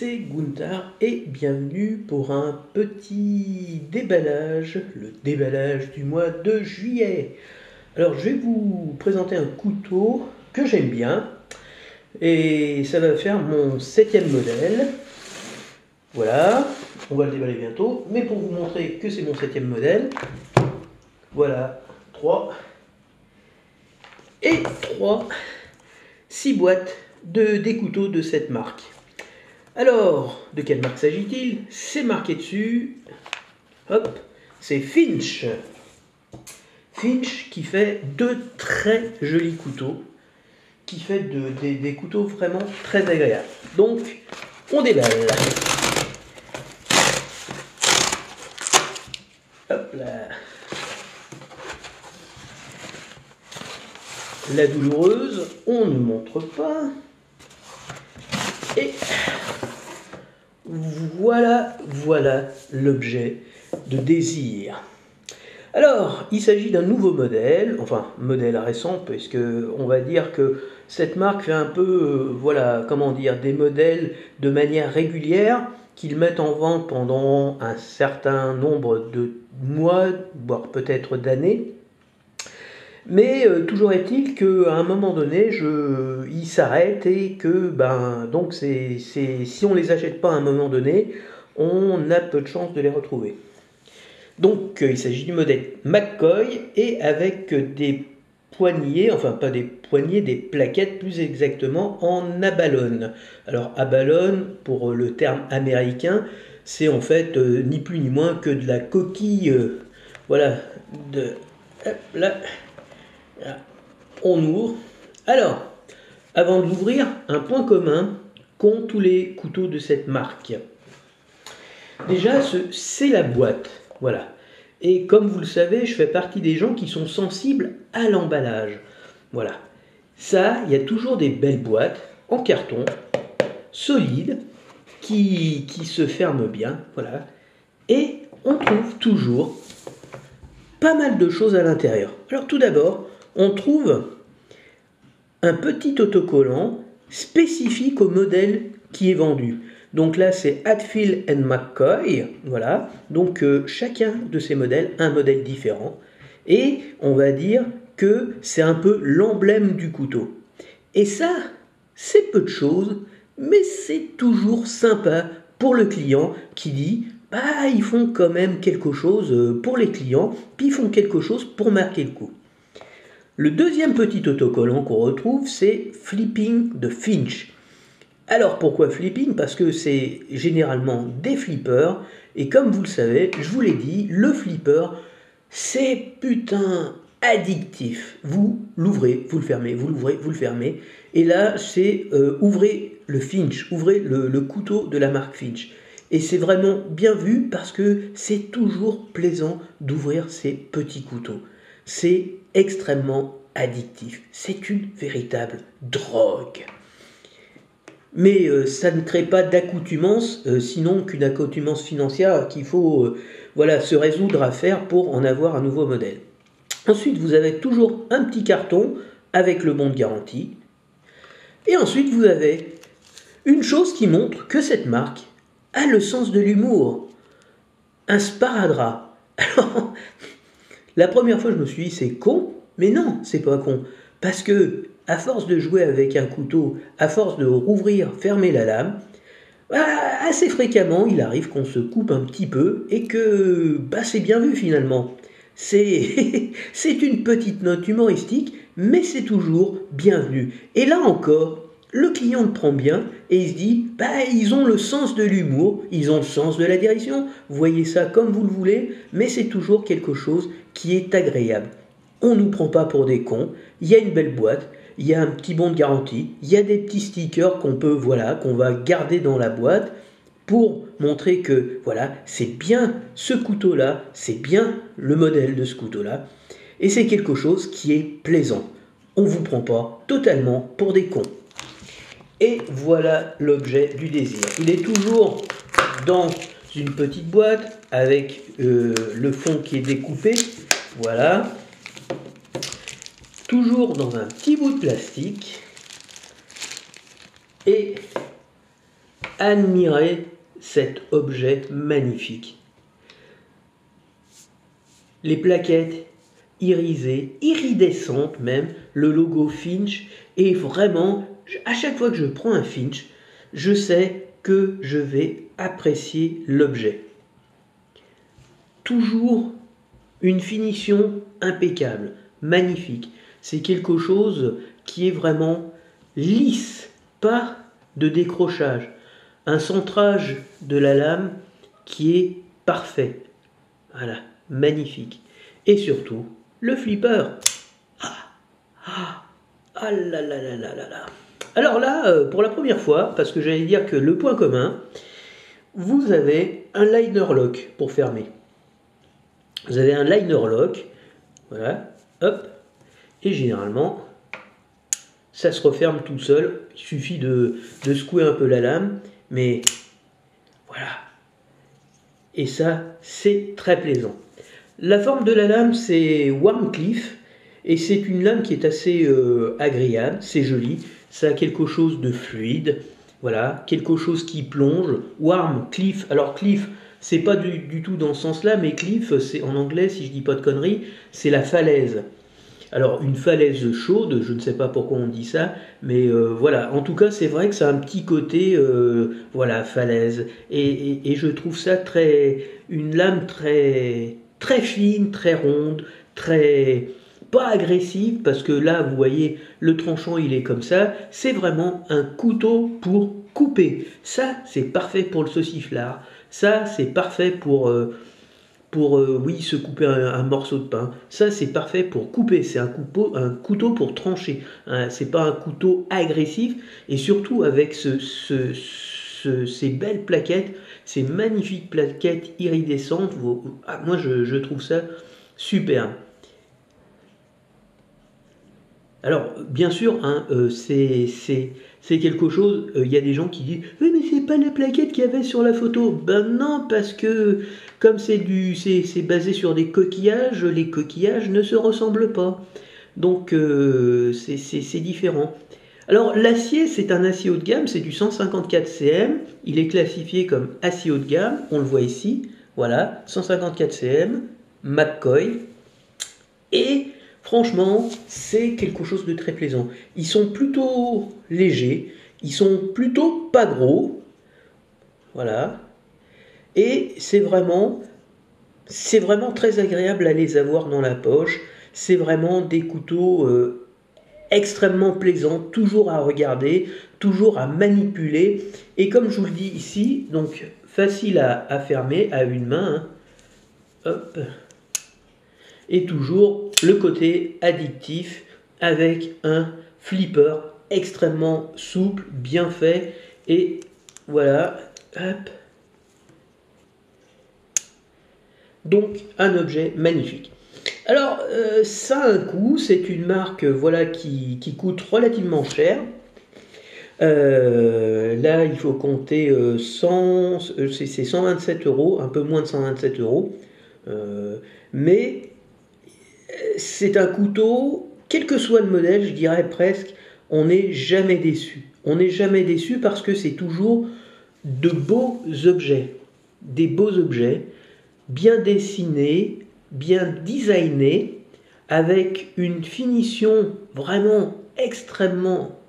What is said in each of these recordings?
c'est Gunther et bienvenue pour un petit déballage, le déballage du mois de juillet. Alors je vais vous présenter un couteau que j'aime bien et ça va faire mon 7e modèle. Voilà, on va le déballer bientôt, mais pour vous montrer que c'est mon 7e modèle, voilà 3 et 6 boîtes des couteaux de cette marque. Alors, de quelle marque s'agit-il? C'est marqué dessus, hop, c'est Finch. Finch qui fait de très jolis couteaux, qui fait des couteaux vraiment très agréables. Donc, on déballe. Hop là. La douloureuse, on ne montre pas. Et voilà l'objet de désir. Alors, il s'agit d'un nouveau modèle, enfin, modèle récent, puisque on va dire que cette marque fait un peu, des modèles de manière régulière, qu'ils mettent en vente pendant un certain nombre de mois, voire peut-être d'années. Mais toujours est-il qu'à un moment donné, ils s'arrêtent et que, si on ne les achète pas à un moment donné, on a peu de chances de les retrouver. Donc il s'agit du modèle McCoy et avec des poignées, enfin pas des poignées, des plaquettes plus exactement en abalone. Alors abalone, pour le terme américain, c'est en fait ni plus ni moins que de la coquille, hop là. On ouvre. Alors, avant de l'ouvrir, un point commun qu'ont tous les couteaux de cette marque. Déjà, c'est la boîte. Voilà. Et comme vous le savez, je fais partie des gens qui sont sensibles à l'emballage. Voilà. Ça, il y a toujours des belles boîtes en carton, solides, qui se ferment bien. Voilà. Et on trouve toujours pas mal de choses à l'intérieur. Alors tout d'abord, on trouve un petit autocollant spécifique au modèle qui est vendu. Donc là, c'est Hatfield & McCoy. Voilà. Donc chacun de ces modèles, un modèle différent. Et on va dire que c'est un peu l'emblème du couteau. Et ça, c'est peu de choses, mais c'est toujours sympa pour le client qui dit ils font quand même quelque chose pour les clients, puis ils font quelque chose pour marquer le coup. Le deuxième petit autocollant qu'on retrouve, c'est Flipping de Finch. Alors pourquoi flipping? Parce que c'est généralement des flippers, et comme vous le savez, je vous l'ai dit, le flipper, c'est putain addictif. Vous l'ouvrez, vous le fermez, vous l'ouvrez, vous le fermez, et là c'est ouvrez le Finch, ouvrez le couteau de la marque Finch. Et c'est vraiment bien vu parce que c'est toujours plaisant d'ouvrir ces petits couteaux. C'est extrêmement addictif. C'est une véritable drogue. Mais ça ne crée pas d'accoutumance, sinon qu'une accoutumance financière qu'il faut se résoudre à faire pour en avoir un nouveau modèle. Ensuite, vous avez toujours un petit carton avec le bon de garantie. Et ensuite, vous avez une chose qui montre que cette marque a le sens de l'humour. Un sparadrap. Alors, la première fois, je me suis dit, c'est con, mais non, c'est pas con. Parce que, à force de jouer avec un couteau, à force de rouvrir, fermer la lame, assez fréquemment, il arrive qu'on se coupe un petit peu et que c'est bien vu finalement. C'est une petite note humoristique, mais c'est toujours bienvenu. Et là encore, le client le prend bien et il se dit, ils ont le sens de l'humour, ils ont le sens de la direction, voyez ça comme vous le voulez, mais c'est toujours quelque chose qui est agréable. On ne nous prend pas pour des cons, il y a une belle boîte, il y a un petit bon de garantie, il y a des petits stickers qu'on va garder dans la boîte pour montrer que c'est bien ce couteau-là, c'est bien le modèle de ce couteau-là, et c'est quelque chose qui est plaisant. On ne vous prend pas totalement pour des cons. Et voilà l'objet du désir. Il est toujours dans une petite boîte avec le fond qui est découpé. Voilà. Toujours dans un petit bout de plastique. Et admirez cet objet magnifique. Les plaquettes irisées, iridescentes même, le logo Finch, et vraiment, à chaque fois que je prends un Finch, je sais que je vais apprécier l'objet. Toujours une finition impeccable, magnifique. C'est quelque chose qui est vraiment lisse, pas de décrochage. Un centrage de la lame qui est parfait. Voilà, magnifique. Et surtout, le flipper. Ah là là là là là là. Alors là, pour la première fois, parce que j'allais dire que le point commun, vous avez un liner lock pour fermer. Vous avez un liner lock, voilà, hop, et généralement, ça se referme tout seul. Il suffit de secouer un peu la lame, mais voilà. Et ça, c'est très plaisant. La forme de la lame, c'est Wharncliffe, et c'est une lame qui est assez agréable, c'est joli. Ça a quelque chose de fluide, voilà, quelque chose qui plonge. Wharncliffe, alors cliff, c'est pas du tout dans ce sens-là, mais cliff, c'est en anglais, si je dis pas de conneries, c'est la falaise. Alors une falaise chaude, je ne sais pas pourquoi on dit ça, mais voilà, en tout cas c'est vrai que ça a un petit côté, voilà, falaise, et je trouve ça une lame très fine, très ronde, très pas agressive, parce que là vous voyez le tranchant il est comme ça, c'est vraiment un couteau pour couper. Ça c'est parfait pour le sauciflard, ça c'est parfait pour oui, se couper un morceau de pain. Ça, c'est parfait pour couper. C'est un couteau pour trancher. Hein, c'est pas un couteau agressif. Et surtout avec ces belles plaquettes, ces magnifiques plaquettes iridescentes. Moi, je trouve ça super. Alors, bien sûr, hein, c'est quelque chose, il y a des gens qui disent « Oui, mais c'est pas la plaquette qu'il y avait sur la photo ». Ben non, parce que comme c'est basé sur des coquillages, les coquillages ne se ressemblent pas. Donc, c'est différent. Alors, l'acier, c'est un acier haut de gamme, c'est du 154 cm. Il est classifié comme acier haut de gamme, on le voit ici. Voilà, 154 cm, McCoy. Et franchement, c'est quelque chose de très plaisant. Ils sont plutôt légers, ils sont plutôt pas gros. Voilà. Et c'est vraiment très agréable à les avoir dans la poche. C'est vraiment des couteaux extrêmement plaisants, toujours à regarder, toujours à manipuler. Et comme je vous le dis ici, donc facile à fermer à une main. Hein. Hop. Et toujours le côté addictif avec un flipper extrêmement souple, bien fait. Et voilà, hop. Donc un objet magnifique. Alors ça a un coût, c'est une marque voilà, qui coûte relativement cher. Là il faut compter c'est 127 €, un peu moins de 127 €. Mais c'est un couteau, quel que soit le modèle, je dirais presque, on n'est jamais déçu. On n'est jamais déçu parce que c'est toujours de beaux objets. Des beaux objets, bien dessinés, bien designés, avec une finition vraiment extrêmement,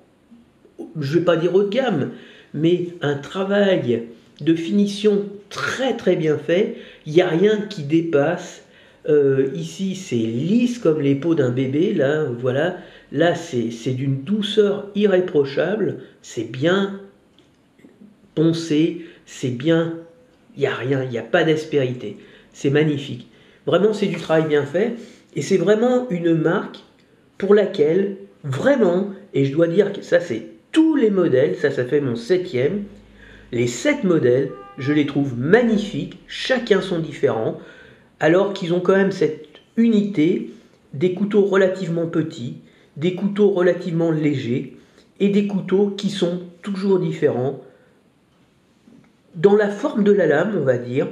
je ne vais pas dire haut de gamme, mais un travail de finition très très bien fait. Il n'y a rien qui dépasse. Ici c'est lisse comme les peaux d'un bébé, là voilà, là c'est d'une douceur irréprochable, c'est bien poncé, c'est bien, il n'y a rien, il n'y a pas d'aspérité, c'est magnifique, vraiment c'est du travail bien fait, et c'est vraiment une marque pour laquelle vraiment, et je dois dire que ça c'est tous les modèles, ça fait mon 7e, les 7 modèles, je les trouve magnifiques, chacun sont différents, alors qu'ils ont quand même cette unité des couteaux relativement petits, des couteaux relativement légers, et des couteaux qui sont toujours différents dans la forme de la lame, on va dire,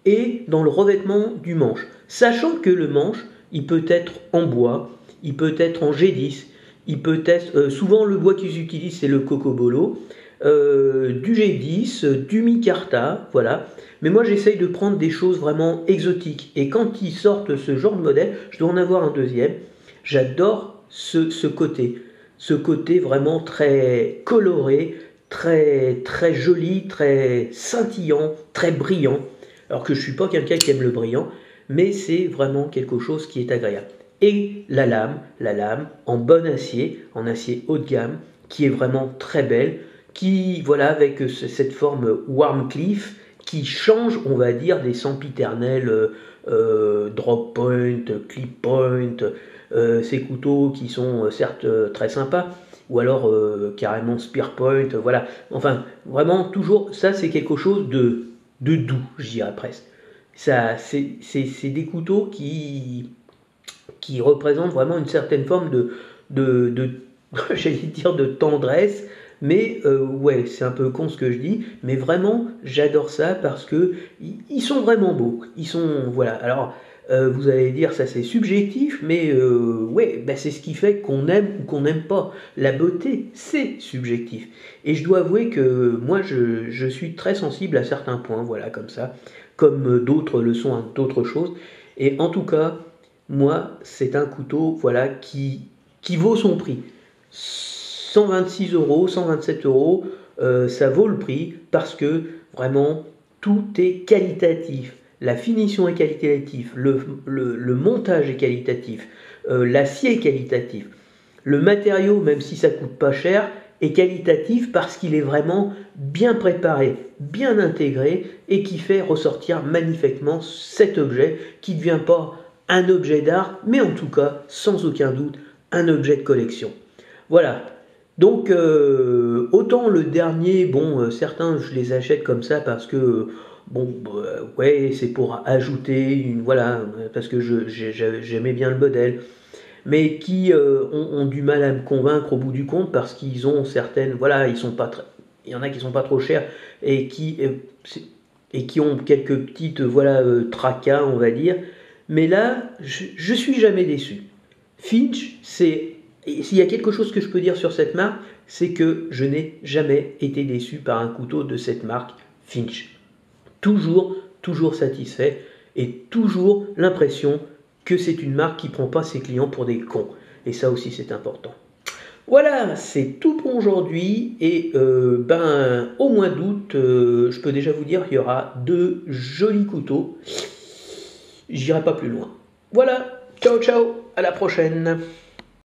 et dans le revêtement du manche. Sachant que le manche, il peut être en bois, il peut être en G10, il peut être... souvent le bois qu'ils utilisent, c'est le cocobolo. du G10, du Micarta, voilà. Mais moi j'essaye de prendre des choses vraiment exotiques. Et quand ils sortent ce genre de modèle, je dois en avoir un deuxième. J'adore ce côté vraiment très coloré, très joli, très scintillant, très brillant. Alors que je ne suis pas quelqu'un qui aime le brillant, mais c'est vraiment quelque chose qui est agréable. Et la lame en bon acier, en acier haut de gamme, qui est vraiment très belle, qui, voilà, avec cette forme Warmcliffe, qui change, on va dire, des sempiternels drop point, clip point, ces couteaux qui sont certes très sympas, ou alors carrément spear point, voilà. Enfin, vraiment, toujours, ça c'est quelque chose de doux, je dirais presque. Ça, c'est des couteaux qui représentent vraiment une certaine forme de j'allais dire de tendresse, mais ouais, c'est un peu con ce que je dis, mais vraiment, j'adore ça parce que ils sont vraiment beaux. Ils sont, voilà. Alors, vous allez dire, ça c'est subjectif, mais ouais, bah, c'est ce qui fait qu'on aime ou qu'on n'aime pas. La beauté, c'est subjectif. Et je dois avouer que moi, je suis très sensible à certains points, voilà, comme ça, comme d'autres le sont à d'autres choses. Et en tout cas, moi, c'est un couteau, voilà, qui vaut son prix. 126 euros, 127 euros, ça vaut le prix parce que vraiment tout est qualitatif. La finition est qualitative, le montage est qualitatif, l'acier est qualitatif. Le matériau, même si ça coûte pas cher, est qualitatif parce qu'il est vraiment bien préparé, bien intégré et qui fait ressortir magnifiquement cet objet qui ne devient pas un objet d'art, mais en tout cas, sans aucun doute, un objet de collection. Voilà. Donc, autant le dernier, bon, certains je les achète comme ça parce que, bon, ouais, c'est pour ajouter une, voilà, parce que j'aimais bien le modèle, mais qui ont du mal à me convaincre au bout du compte parce qu'ils ont certaines, voilà, ils sont pas très, il y en a qui sont pas trop chers et qui ont quelques petites, voilà, tracas, on va dire. Mais là, je suis jamais déçu. Finch, s'il y a quelque chose que je peux dire sur cette marque, c'est que je n'ai jamais été déçu par un couteau de cette marque Finch. Toujours satisfait et toujours l'impression que c'est une marque qui ne prend pas ses clients pour des cons. Et ça aussi, c'est important. Voilà, c'est tout pour aujourd'hui. Et au mois d'août, je peux déjà vous dire qu'il y aura 2 jolis couteaux. J'irai pas plus loin. Voilà, ciao ciao, à la prochaine.